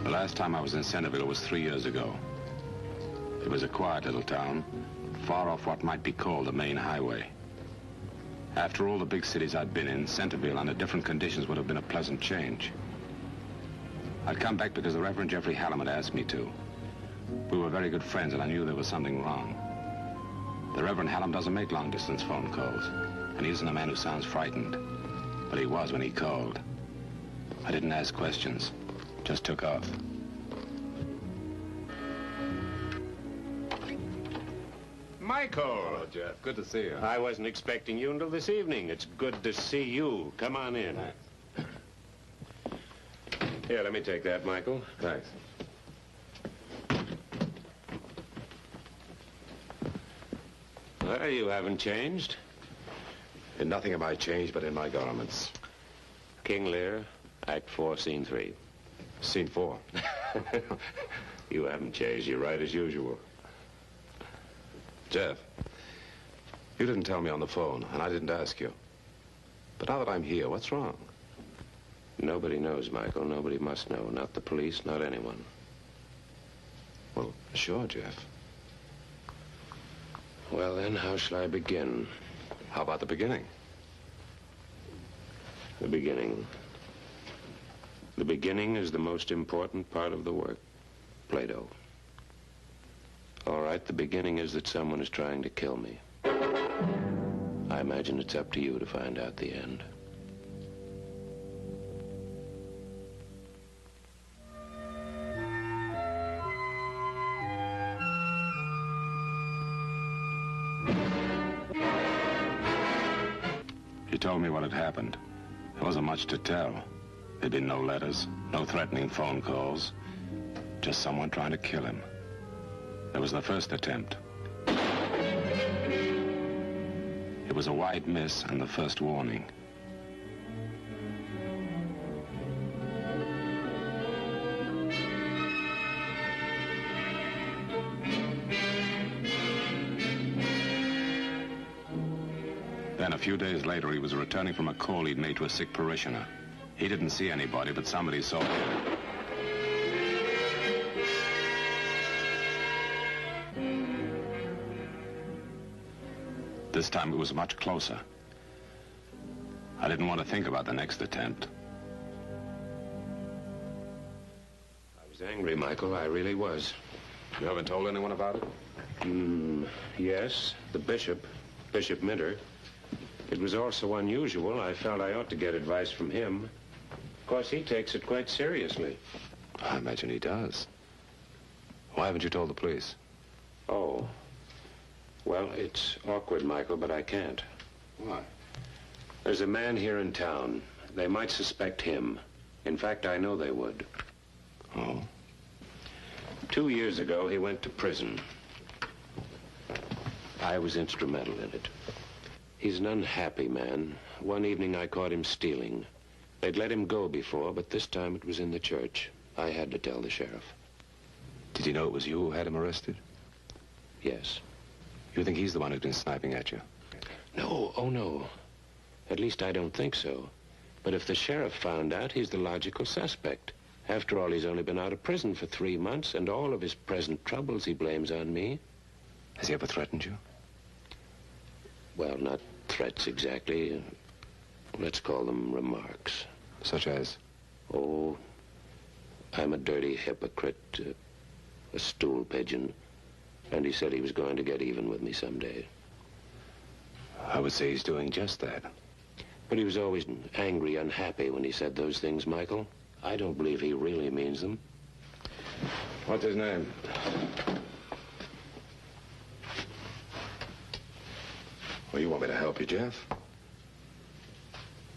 The last time I was in Centerville was 3 years ago. It was a quiet little town, far off what might be called the main highway. After all the big cities I'd been in, Centerville under different conditions would have been a pleasant change. I'd come back because the Reverend Jeffrey Hallam had asked me to. We were very good friends and I knew there was something wrong. The Reverend Hallam doesn't make long-distance phone calls, and he isn't a man who sounds frightened. But he was when he called. I didn't ask questions, just took off. Michael! Hello, Jeff. Good to see you. I wasn't expecting you until this evening. It's good to see you. Come on in. Thanks. Here, let me take that, Michael. Thanks. Well, you haven't changed. In nothing have I changed but in my garments. King Lear, Act 4, Scene 3. Scene 4. You haven't changed. You're right as usual. Jeff, you didn't tell me on the phone, and I didn't ask you. But now that I'm here, what's wrong? Nobody knows, Michael. Nobody must know. Not the police, not anyone. Well, sure, Jeff. Well, then, how shall I begin? How about the beginning? The beginning. The beginning is the most important part of the work. Plato. All right, the beginning is that someone is trying to kill me. I imagine it's up to you to find out the end. You told me what had happened. There wasn't much to tell. There'd been no letters, no threatening phone calls. Just someone trying to kill him. There was the first attempt. It was a wide miss and the first warning. Then a few days later, he was returning from a call he'd made to a sick parishioner. He didn't see anybody, but somebody saw him. This time it was much closer. I didn't want to think about the next attempt. I was angry, Michael. I really was. You haven't told anyone about it? Yes, the bishop, Bishop Minter. It was all so unusual, I felt I ought to get advice from him. Of course, he takes it quite seriously. I imagine he does. Why haven't you told the police? Oh. Well, it's awkward, Michael, but I can't. Why? There's a man here in town. They might suspect him. In fact, I know they would. Oh? 2 years ago, he went to prison. I was instrumental in it. He's an unhappy man. One evening, I caught him stealing. They'd let him go before, but this time it was in the church. I had to tell the sheriff. Did you know it was you who had him arrested? Yes. You think he's the one who's been sniping at you? No, oh no. At least I don't think so. But if the sheriff found out, he's the logical suspect. After all, he's only been out of prison for 3 months, and all of his present troubles he blames on me. Has he ever threatened you? Well, not threats exactly. Let's call them remarks. Such as? Oh, I'm a dirty hypocrite, a stool pigeon. And he said he was going to get even with me someday. I would say he's doing just that. But he was always angry, unhappy when he said those things, Michael. I don't believe he really means them. What's his name? Well, you want me to help you, Jeff?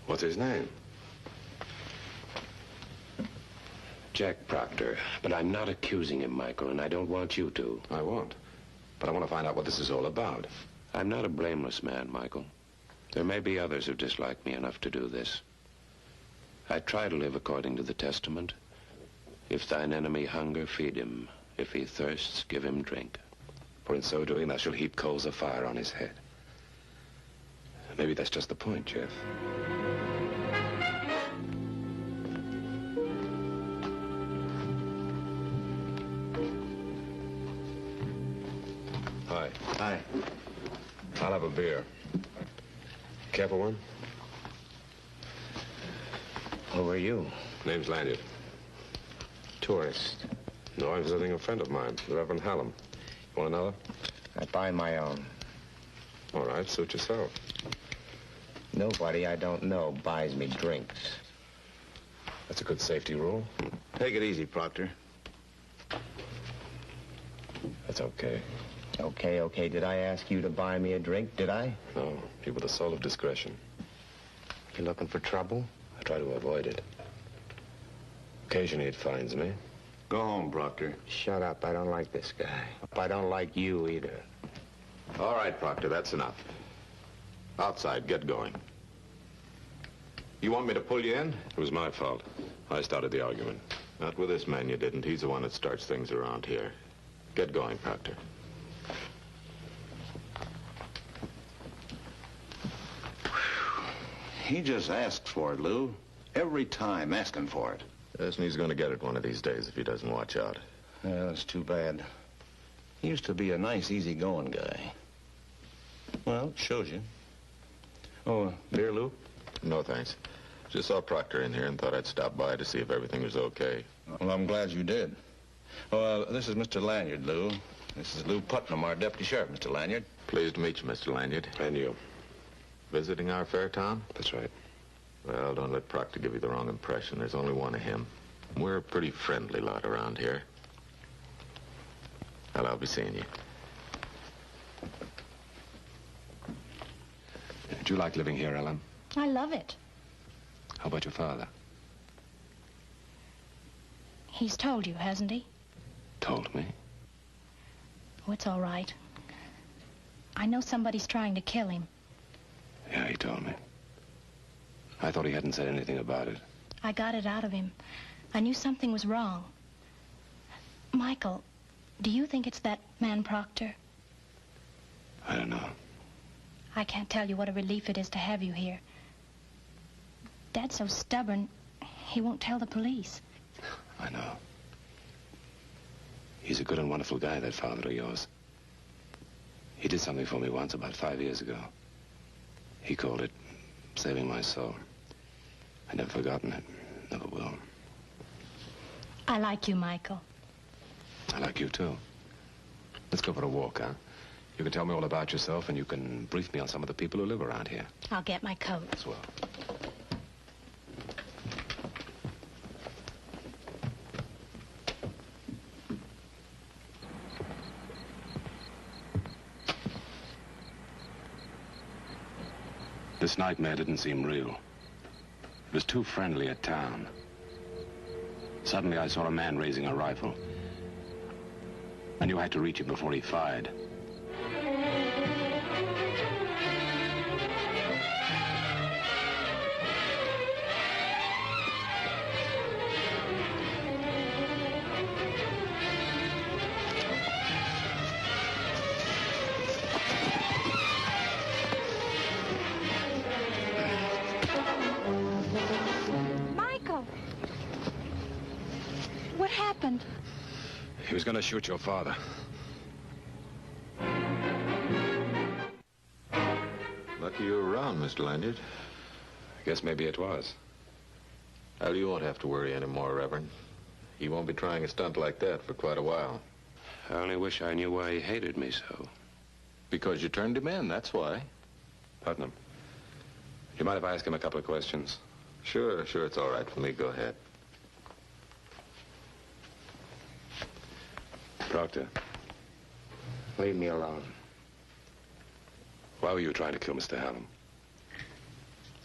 What's his name? Jack Proctor. But I'm not accusing him, Michael, and I don't want you to. I won't. But I want to find out what this is all about. I'm not a blameless man, Michael. There may be others who dislike me enough to do this. I try to live according to the Testament. If thine enemy hunger, feed him. If he thirsts, give him drink. For in so doing, thou shalt heap coals of fire on his head. Maybe that's just the point, Jeff. Hi. Hi. I'll have a beer. Careful one? Who are you? Name's Lanyard. Tourist. No, I'm visiting a friend of mine, the Rev Hallam. You want another? I buy my own. All right, suit yourself. Nobody I don't know buys me drinks. That's a good safety rule. Take it easy, Proctor. That's okay. Okay, okay. Did I ask you to buy me a drink? Did I? No, people the soul of discretion. You looking for trouble? I try to avoid it. Occasionally it finds me. Go home, Proctor. Shut up. I don't like this guy. I don't like you either. All right, Proctor, that's enough. Outside, get going. You want me to pull you in? It was my fault. I started the argument. Not with this man, you didn't. He's the one that starts things around here. Get going, Proctor. He just asks for it, Lou. Every time asking for it. Yes, and he's going to get it one of these days if he doesn't watch out. Yeah, that's too bad. He used to be a nice, easy-going guy. Well, it shows you. Oh, beer, Lou? No, thanks. Just saw Proctor in here and thought I'd stop by to see if everything was okay. Well, I'm glad you did. Oh, this is Mr. Lanyard, Lou. This is Lou Putnam, our deputy sheriff, Mr. Lanyard. Pleased to meet you, Mr. Lanyard. And you. Visiting our fair town? That's right. Well, don't let Proctor give you the wrong impression. There's only one of him. We're a pretty friendly lot around here. Well, I'll be seeing you. Did you like living here, Ellen? I love it. How about your father? He's told you, hasn't he? Told me. Oh, it's all right. I know somebody's trying to kill him. Yeah, he told me. I thought he hadn't said anything about it. I got it out of him. I knew something was wrong. Michael, do you think it's that man Proctor? I don't know. I can't tell you what a relief it is to have you here. Dad's so stubborn, he won't tell the police. I know. He's a good and wonderful guy, that father of yours. He did something for me once, about 5 years ago. He called it saving my soul. I've never forgotten it. Never will. I like you, Michael. I like you, too. Let's go for a walk, huh? You can tell me all about yourself, and you can brief me on some of the people who live around here. I'll get my coat. As well. This nightmare didn't seem real. It was too friendly a town. Suddenly I saw a man raising a rifle. I knew I had to reach him before he fired. What happened? He was going to shoot your father. Lucky you were around, Mr. Lanyard. I guess maybe it was. Well, you won't have to worry anymore, Reverend. He won't be trying a stunt like that for quite a while. I only wish I knew why he hated me so. Because you turned him in, that's why. Putnam, do you mind if I ask him a couple of questions? Sure, it's all right for me. Go ahead. Proctor, Leave me alone. why were you trying to kill Mr. Hallam?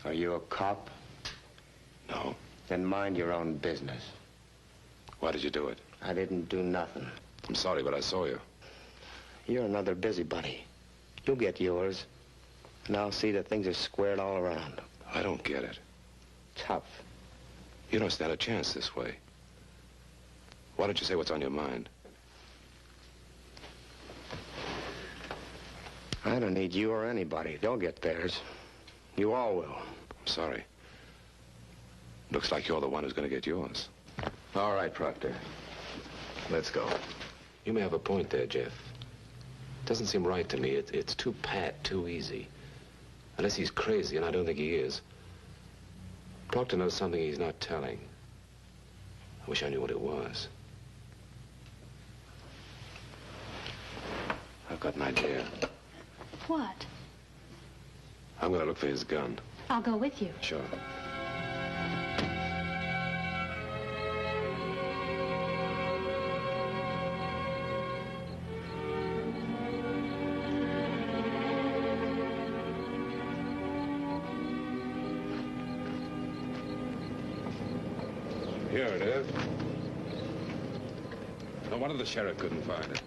Are you a cop? No. Then mind your own business. Why did you do it? I didn't do nothing. I'm sorry, but I saw you. You're another busybody. You'll get yours. And I'll see that things are squared all around. I don't get it. Tough. You don't stand a chance this way. Why don't you say what's on your mind? I don't need you or anybody. They'll get theirs. You all will. I'm sorry. Looks like you're the one who's going to get yours. All right, Proctor. Let's go. You may have a point there, Jeff. Doesn't seem right to me. It's too pat, too easy. Unless he's crazy, and I don't think he is. Proctor knows something he's not telling. I wish I knew what it was. I've got an idea. What? I'm going to look for his gun. I'll go with you. Sure. Here it is. No wonder the sheriff couldn't find it.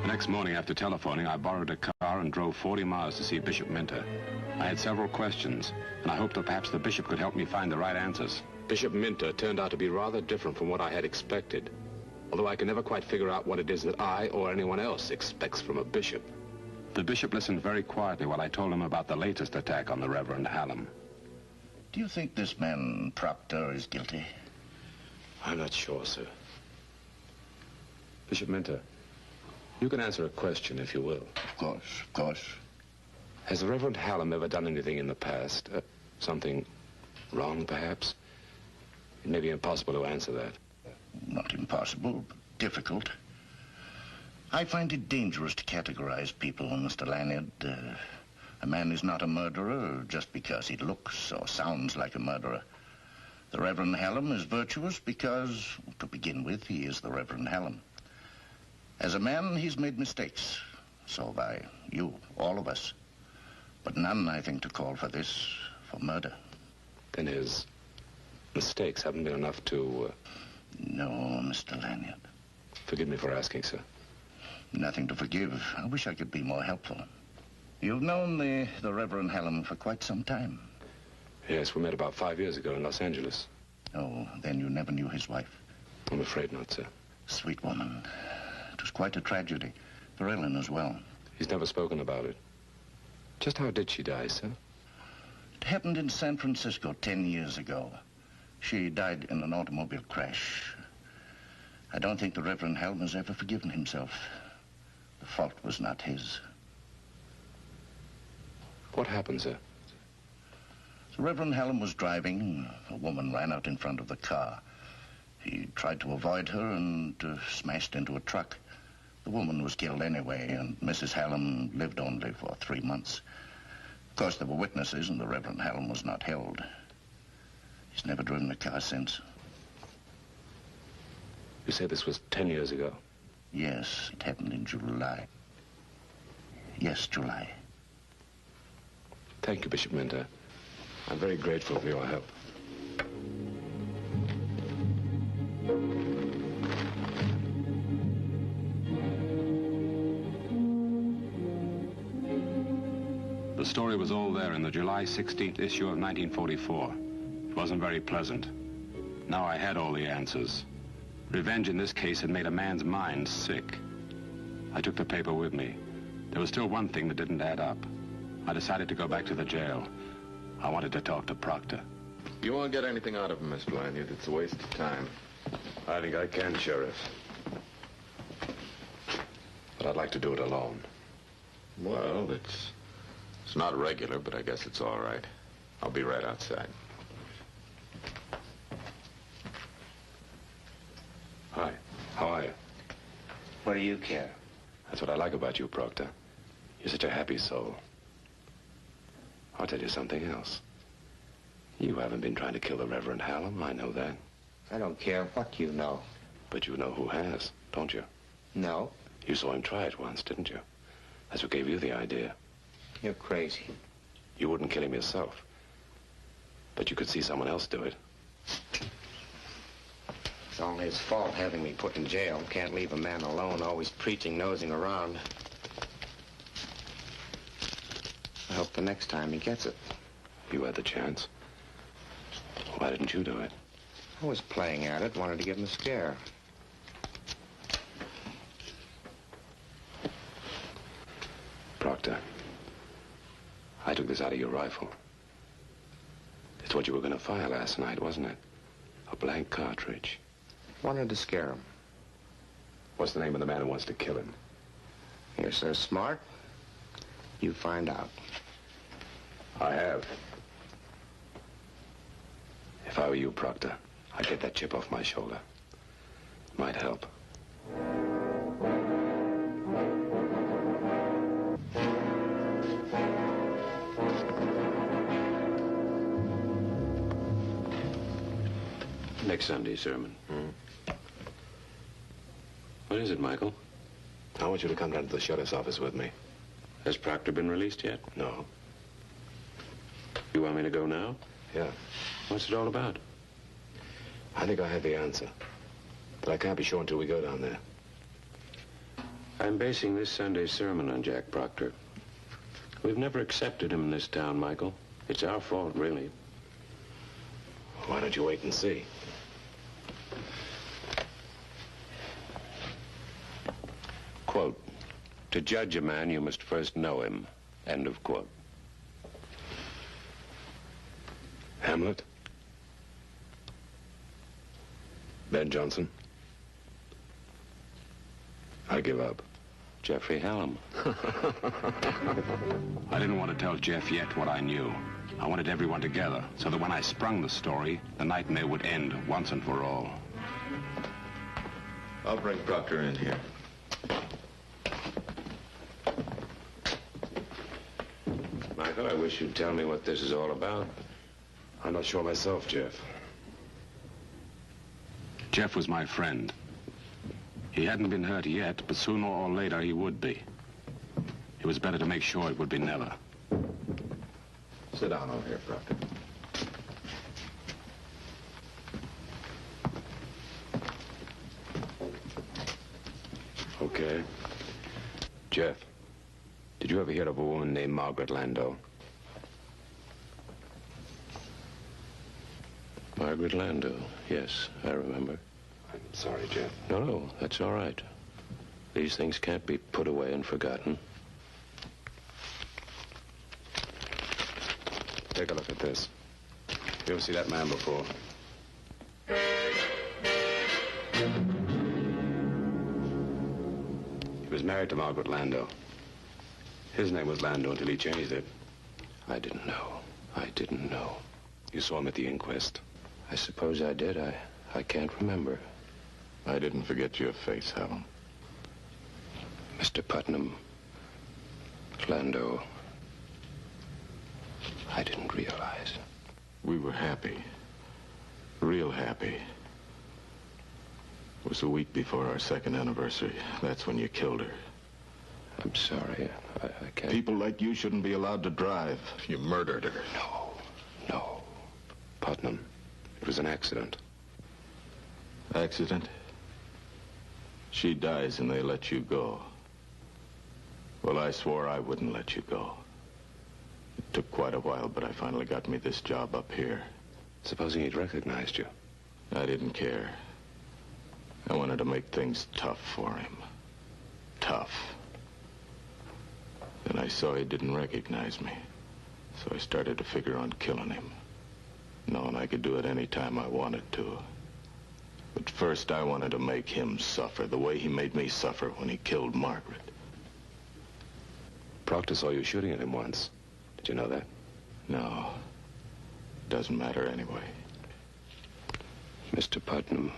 The next morning after telephoning, I borrowed a car and drove 40 miles to see Bishop Minter. I had several questions, and I hoped that perhaps the bishop could help me find the right answers. Bishop Minter turned out to be rather different from what I had expected, although I can never quite figure out what it is that I or anyone else expects from a bishop. The bishop listened very quietly while I told him about the latest attack on the Reverend Hallam. Do you think this man, Proctor, is guilty? I'm not sure, sir. Bishop Minter, you can answer a question, if you will. Of course, of course. Has the Reverend Hallam ever done anything in the past? Something wrong, perhaps? It may be impossible to answer that. Not impossible, but difficult. I find it dangerous to categorize people, Mr. Lanyard. A man is not a murderer just because he looks or sounds like a murderer. The Reverend Hallam is virtuous because, to begin with, he is the Reverend Hallam. As a man, he's made mistakes. So have I, you, all of us. But none, I think, to call for this, for murder. Then his mistakes haven't been enough to... No, Mr. Lanyard. Forgive me for asking, sir. Nothing to forgive. I wish I could be more helpful. You've known the Reverend Hallam for quite some time. Yes, we met about 5 years ago in Los Angeles. Oh, then you never knew his wife? I'm afraid not, sir. Sweet woman. It was quite a tragedy. For Ellen as well. He's never spoken about it. Just how did she die, sir? It happened in San Francisco 10 years ago. She died in an automobile crash. I don't think the Reverend Hallam has ever forgiven himself. The fault was not his. What happened, sir? The Reverend Hallam was driving. A woman ran out in front of the car. He tried to avoid her and smashed into a truck. The woman was killed anyway, and Mrs. Hallam lived only for 3 months. Of course, there were witnesses, and the Reverend Hallam was not held. He's never driven a car since. You say this was 10 years ago? Yes, it happened in July. Yes, July. Thank you, Bishop Minter. I'm very grateful for your help. The story was all there in the July 16th issue of 1944. It wasn't very pleasant. Now I had all the answers. Revenge in this case had made a man's mind sick. I took the paper with me. There was still one thing that didn't add up. I decided to go back to the jail. I wanted to talk to Proctor. You won't get anything out of him, Mr. Lanyard. It's a waste of time. I think I can, Sheriff. But I'd like to do it alone. Well, it's not regular, but I guess it's all right. I'll be right outside. Hi. How are you? What do you care? That's what I like about you, Proctor. You're such a happy soul. I'll tell you something else. You haven't been trying to kill the Reverend Hallam. I know that. I don't care what you know. But you know who has, don't you? No. You saw him try it once, didn't you? That's what gave you the idea. You're crazy. You wouldn't kill him yourself. But you could see someone else do it. It's only his fault having me put in jail. Can't leave a man alone, always preaching, nosing around. I hope the next time he gets it. You had the chance. Why didn't you do it? I was playing at it, wanted to give him a scare. Proctor, I took this out of your rifle. It's what you were going to fire last night, wasn't it? A blank cartridge. Wanted to scare him. What's the name of the man who wants to kill him? You're so smart. You find out. I have. If I were you, Proctor, I'd get that chip off my shoulder. Might help. Next Sunday's sermon. What is it, Michael? I want you to come down to the sheriff's office with me. Has Proctor been released yet? No. You want me to go now? Yeah. What's it all about? I think I have the answer. But I can't be sure until we go down there. I'm basing this Sunday's sermon on Jack Proctor. We've never accepted him in this town, Michael. It's our fault, really. Why don't you wait and see? Quote, to judge a man, you must first know him. End of quote. Hamlet? Ben Jonson? I give up. Jeffrey Hallam. I didn't want to tell Jeff yet what I knew. I wanted everyone together, so that when I sprung the story, the nightmare would end once and for all. I'll bring Proctor in here. Michael, I wish you'd tell me what this is all about. I'm not sure myself, Jeff. Jeff was my friend. He hadn't been hurt yet, but sooner or later he would be. It was better to make sure it would be never. Sit down over here, Proctor. Okay. Jeff, did you ever hear of a woman named Margaret Landau? Margaret Landau. Yes, I remember. I'm sorry, Jeff. No, that's all right. These things can't be put away and forgotten. Take a look at this. You ever see that man before? He was married to Margaret Landau. His name was Landau until he changed it. I didn't know. I didn't know. You saw him at the inquest. I suppose I did. I can't remember. I didn't forget your face, Hallam. Mr. Putnam, Landau, I didn't realize. We were happy. Real happy. It was a week before our second anniversary. That's when you killed her. I'm sorry. I can't... People like you shouldn't be allowed to drive. You murdered her. No. Putnam, it was an accident. Accident? She dies and they let you go. Well, I swore I wouldn't let you go. It took quite a while, but I finally got me this job up here. Supposing he'd recognized you. I didn't care. I wanted to make things tough for him. Tough. Then I saw he didn't recognize me. So I started to figure on killing him. Knowing I could do it any time I wanted to. But first I wanted to make him suffer the way he made me suffer when he killed Margaret. Proctor saw you shooting at him once. Did you know that? No. Doesn't matter anyway. Mr. Putnam,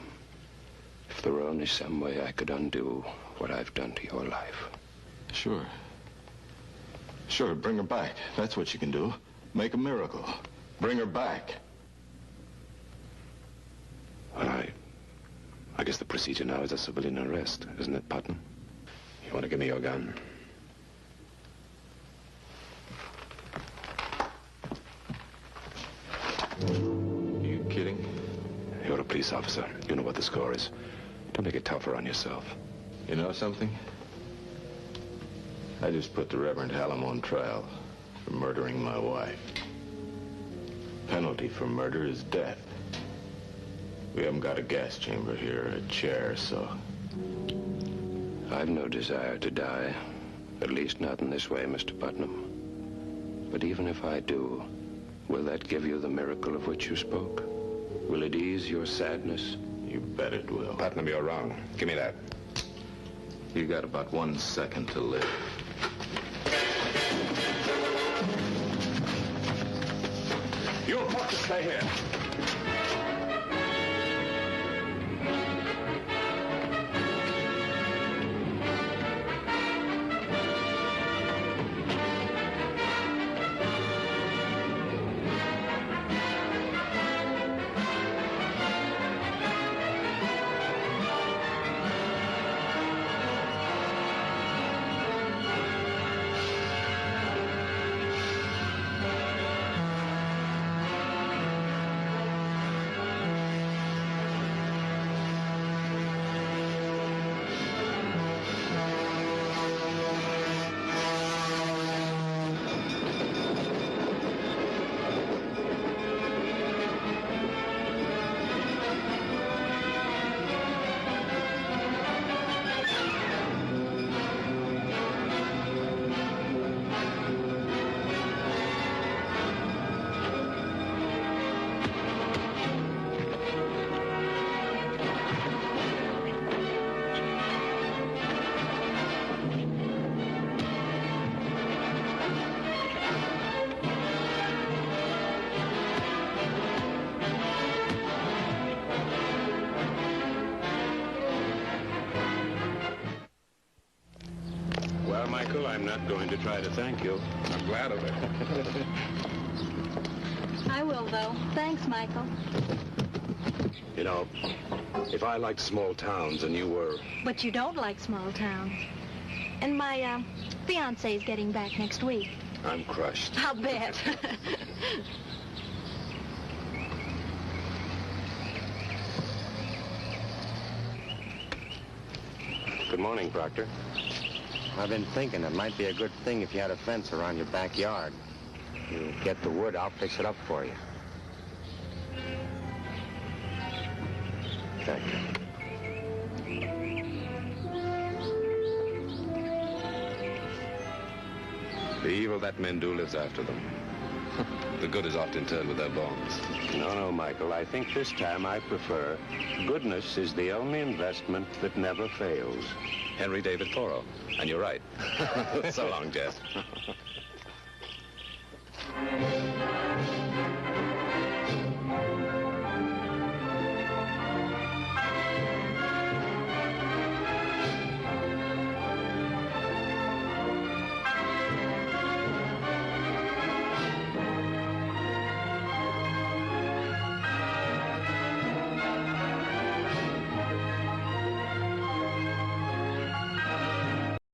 if there were only some way I could undo what I've done to your life. Sure. Sure, bring her back. That's what you can do. Make a miracle. Bring her back. Well, I guess the procedure now is a civilian arrest, isn't it, Putnam? You want to give me your gun? Are you kidding? You're a police officer. You know what the score is. Don't make it tougher on yourself. You know something? I just put the Reverend Hallam on trial for murdering my wife. Penalty for murder is death. We haven't got a gas chamber here, a chair, so... I've no desire to die. At least not in this way, Mr. Putnam. But even if I do, will that give you the miracle of which you spoke? Will it ease your sadness? You bet it will. Putnam, you're wrong. Give me that. You got about 1 second to live. You'll have to stay here. Well, Michael, I'm not going to try to thank you. I'm glad of it. I will, though. Thanks, Michael. You know, if I liked small towns and you were... But you don't like small towns. And my, fiancé's getting back next week. I'm crushed. I'll bet. Good morning, Proctor. I've been thinking it might be a good thing if you had a fence around your backyard. You get the wood, I'll fix it up for you. Thank you. The evil that men do lives after them. The good is often turned with their bones. No, Michael. I think this time I prefer goodness is the only investment that never fails. Henry David Thoreau. And you're right. So long, Jeff.